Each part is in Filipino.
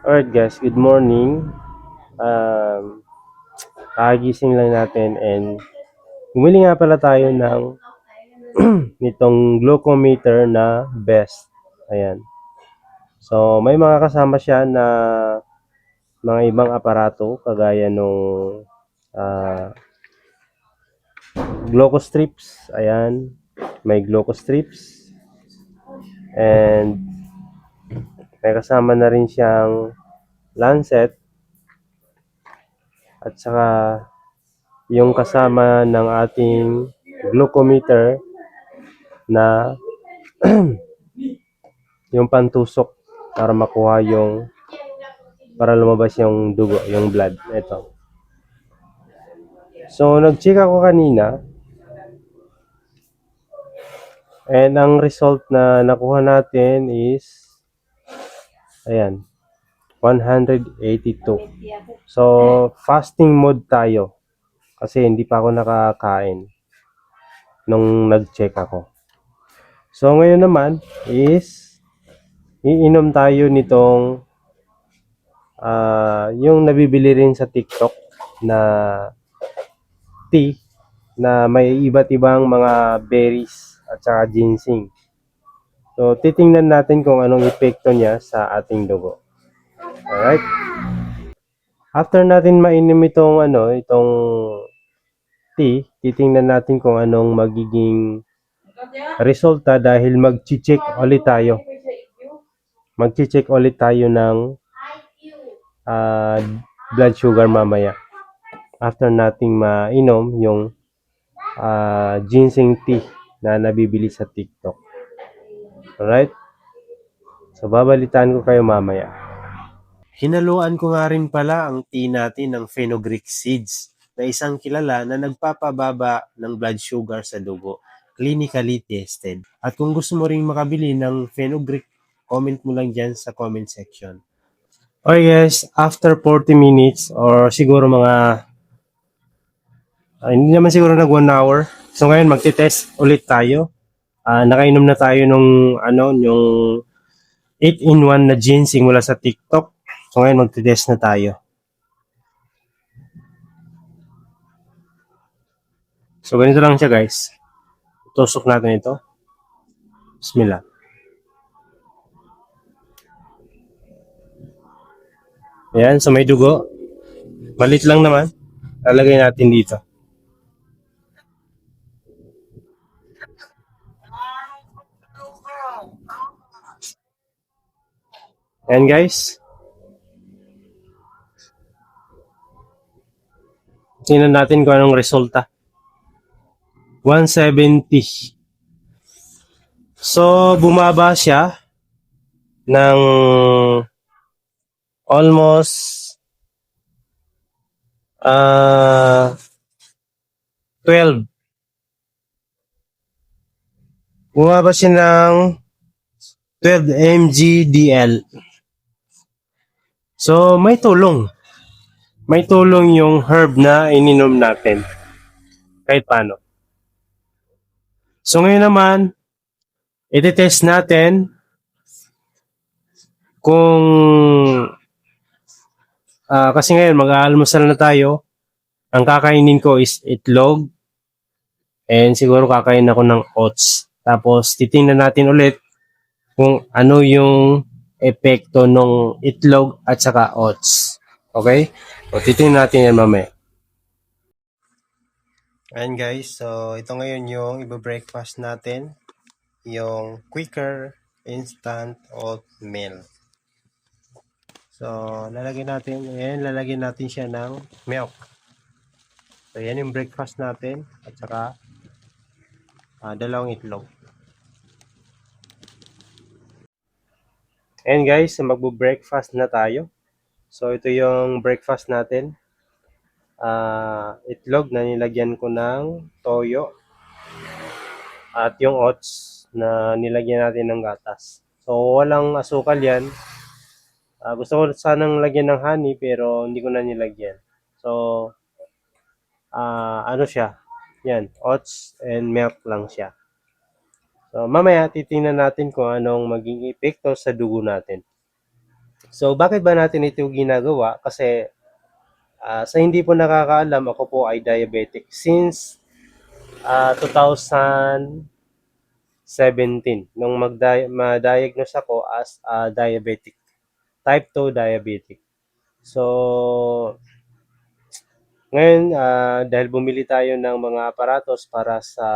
Alright guys, good morning. Kagising lang natin and bumili nga pala tayo ng nitong glucometer na best. Ayan. So may mga kasama siya na mga ibang aparato kagaya nung uh, glucostrips. Ayan. May glucostrips and may kasama na rin siyang lancet at saka yung kasama ng ating glucometer na yung pantusok para makuha para lumabas yung dugo, yung blood. Ito. So, nag-check ako kanina and ang result na nakuha natin is ayan, 182. So, fasting mode tayo kasi hindi pa ako nakakain nung nag-check ako. So, ngayon naman is iinom tayo nitong yung nabibili rin sa TikTok na tea na may iba't ibang mga berries at saka ginseng. So, titingnan natin kung anong epekto niya sa ating dugo. Alright? After natin mainom itong tea, titingnan natin kung anong magiging resulta dahil Mag-check ulit tayo ng uh, blood sugar mamaya. After nating mainom yung ginseng tea na nabibili sa TikTok. Alright? So, babalitaan ko kayo mamaya. Hinaluan ko nga rin pala ang tea natin ng fenugreek seeds na isang kilala na nagpapababa ng blood sugar sa dugo. Clinically tested. At kung gusto mo ring makabili ng fenugreek, comment mo lang dyan sa comment section. Okay guys, after 40 minutes or siguro mga hindi naman siguro nag 1 hour. So ngayon magte-test ulit tayo. Nakainom na tayo yung 8-in-1 na ginseng mula sa TikTok. So ngayon magte-test na tayo. So ganito lang siya guys. Tusok natin ito. Bismillah. Ayan, so may dugo. Malit lang naman. Lalagay natin dito. Ayan guys. Tingnan natin kung anong resulta. 170. So, bumaba siya ng almost 12. Bumaba siya ng 12 mgdl. So, may tulong. May tulong yung herb na ininom natin. Kahit paano. So, ngayon naman, iti-test natin kung kasi ngayon mag-aalmusal na tayo. Ang kakainin ko is itlog and siguro kakain ako ng oats. Tapos titingnan natin ulit kung ano yung epekto ng itlog at saka oats. Okay? So titingnan natin yan mamaya. Ayan guys, so ito ngayon yung iba-breakfast natin. Yung Quaker Instant Oatmeal. So, lalagyan natin siya ng milk. So, yan yung breakfast natin at saka dalawang itlog. And guys, magbo-breakfast na tayo. So, ito yung breakfast natin. Itlog na nilagyan ko ng toyo at yung oats na nilagyan natin ng gatas. So, walang asukal yan. Gusto ko sanang lagyan ng honey pero hindi ko na nilagyan. So, ano siya? Yan, oats and milk lang siya. So, mamaya titingnan natin kung anong maging epekto sa dugo natin. So, bakit ba natin ito ginagawa? Kasi sa hindi po nakakaalam, ako po ay diabetic since 2017 nung ma-diagnose ako as diabetic, type 2 diabetic. So, ngayon, dahil bumili tayo ng mga aparatos para sa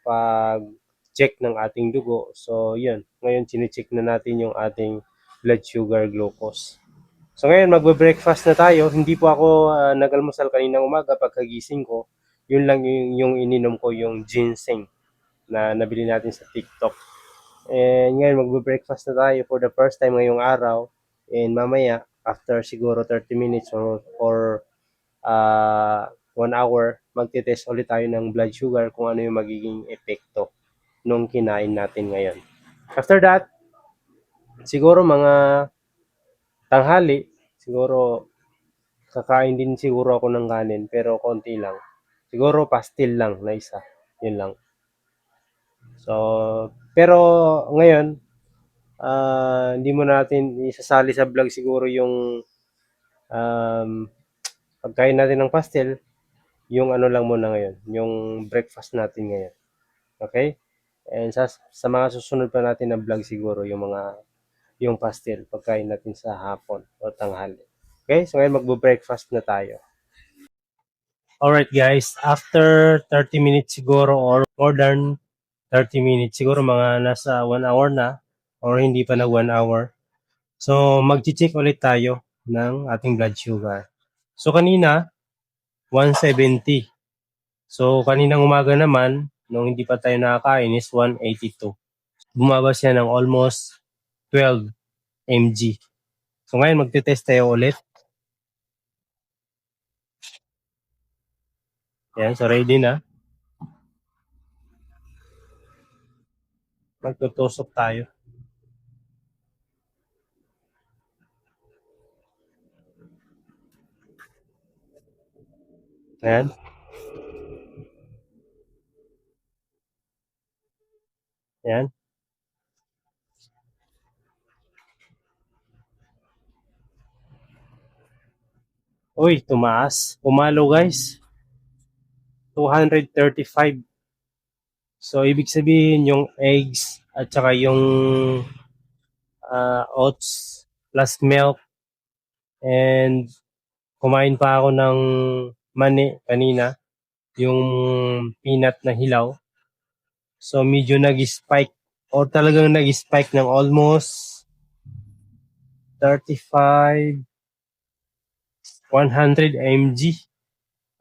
pag-check ng ating dugo, so yun, ngayon chine-check na natin yung ating blood sugar glucose. So ngayon, magbe-breakfast na tayo. Hindi po ako nag-almusal kaninang umaga pagkagising ko. Yun lang yung ininom ko, yung ginseng na nabili natin sa TikTok. And ngayon, magbe-breakfast na tayo for the first time ngayong araw. And mamaya, after siguro 30 minutes or 1 hour, magte-test ulit tayo ng blood sugar kung ano yung magiging epekto nung kinain natin ngayon. After that, siguro mga tanghali, siguro kakain din siguro ako ng kanin pero konti lang. Siguro pastil lang na isa. Yun lang. So, pero ngayon, hindi mo natin isasali sa vlog siguro yung um, pagkain natin ng pastil, yung ano lang muna ngayon, yung breakfast natin ngayon. Okay? And sa mga susunod pa natin na vlog siguro yung pastil, pagkain natin sa hapon o tanghali. Okay? So ngayon magbo-breakfast na tayo. Alright guys, after 30 minutes siguro or more than 30 minutes, siguro mga nasa 1 hour na or hindi pa na 1 hour. So mag-check ulit tayo ng ating blood sugar. So kanina, 170. So kaninang umaga naman, nung hindi pa tayo nakakain is 182. Bumaba siya ng almost 12 mg. So ngayon magte-test tayo ulit. Yan, so ready na. Magtutusok tayo. Ayan. Ayan. Uy, tumaas. Pumalo guys. 235. So, ibig sabihin yung eggs at saka yung oats plus milk and kumain pa ako ng mani kanina, yung peanut na hilaw. So, medyo nag-spike or talagang nag-spike ng almost 35, 100 mg.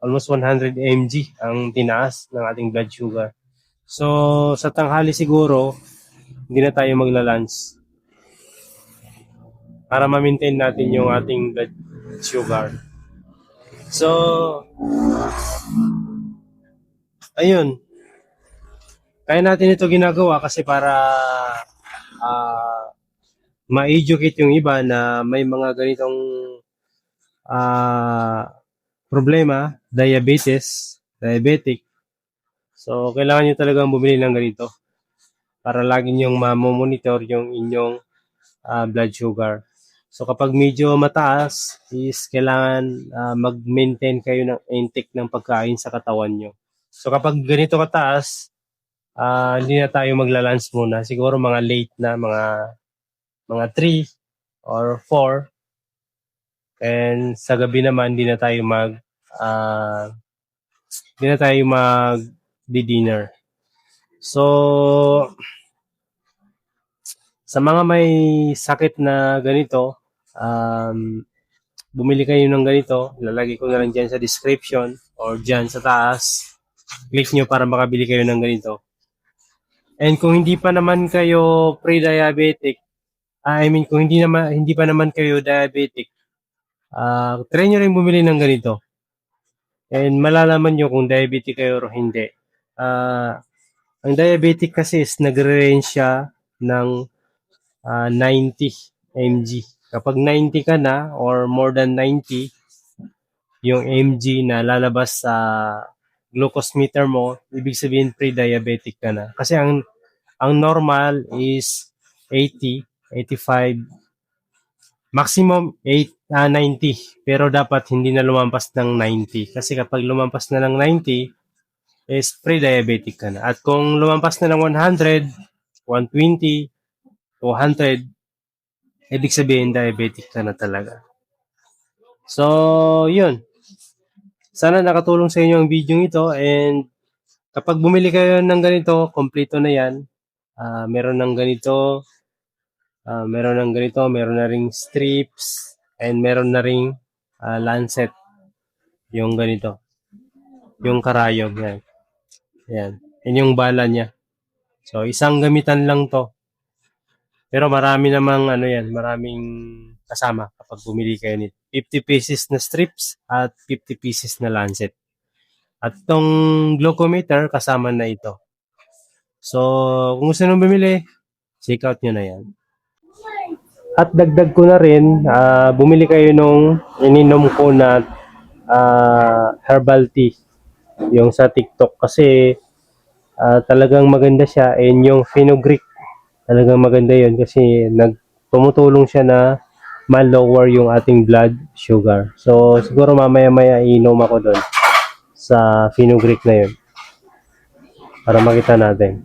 Almost 100 mg ang tinaas ng ating blood sugar. So, sa tanghali siguro, hindi na tayo magla-lunch para ma-maintain natin yung ating blood sugar. So, ayun. Kaya natin ito ginagawa kasi para ma-educate yung iba na may mga ganitong problema, diabetic. So, kailangan nyo talagang bumili ng ganito para lagi nyong ma-monitor yung inyong blood sugar. So kapag medyo mataas is kailangan mag-maintain kayo ng intake ng pagkain sa katawan nyo. So kapag ganito kataas, hindi na tayo magla-lunch muna. Siguro mga late na, mga 3 or 4. And sa gabi naman, hindi na tayo mag-dinner. So, sa mga may sakit na ganito, bumili kayo ng ganito. Lalagay ko na lang dyan sa description or dyan sa taas. Click nyo para makabili kayo ng ganito. And kung hindi pa naman kayo pre-diabetic, kung hindi pa naman kayo diabetic, try nyo rin bumili ng ganito. And malalaman nyo kung diabetic kayo o hindi. Ang diabetic kasi is nagre-range siya ng 90 mg. Kapag 90 ka na or more than 90, yung mg na lalabas sa glucose meter mo, ibig sabihin pre-diabetic ka na. Kasi ang normal is 80, 85, Maximum 90, pero dapat hindi na lumampas ng 90. Kasi kapag lumampas na ng 90, is pre-diabetic ka na. At kung lumampas na ng 100, 120, 200, ibig sabihin diabetic ka na talaga. So, yun. Sana nakatulong sa inyo ang video ito, and kapag bumili kayo ng ganito, kompleto na yan. Meron ng ganito, meron na ring strips, and meron na ring lancet. Yung ganito. Yung karayom. Yan. Yan. Yan yung bala niya. So, isang gamitan lang to. Pero marami namang maraming kasama kapag bumili kayo nito. 50 pieces na strips at 50 pieces na lancet. At itong glucometer, kasama na ito. So, kung gusto nyo bumili, check out nyo na yan. At dagdag ko na rin, bumili kayo nung ininom ko na herbal tea. Yung sa TikTok. Kasi talagang maganda siya. And yung Fenugreek, talagang maganda yun kasi tumutulong siya na ma-lower yung ating blood sugar. So, siguro mamaya-maya iinom ako doon sa Fenugreek na yun para makita natin.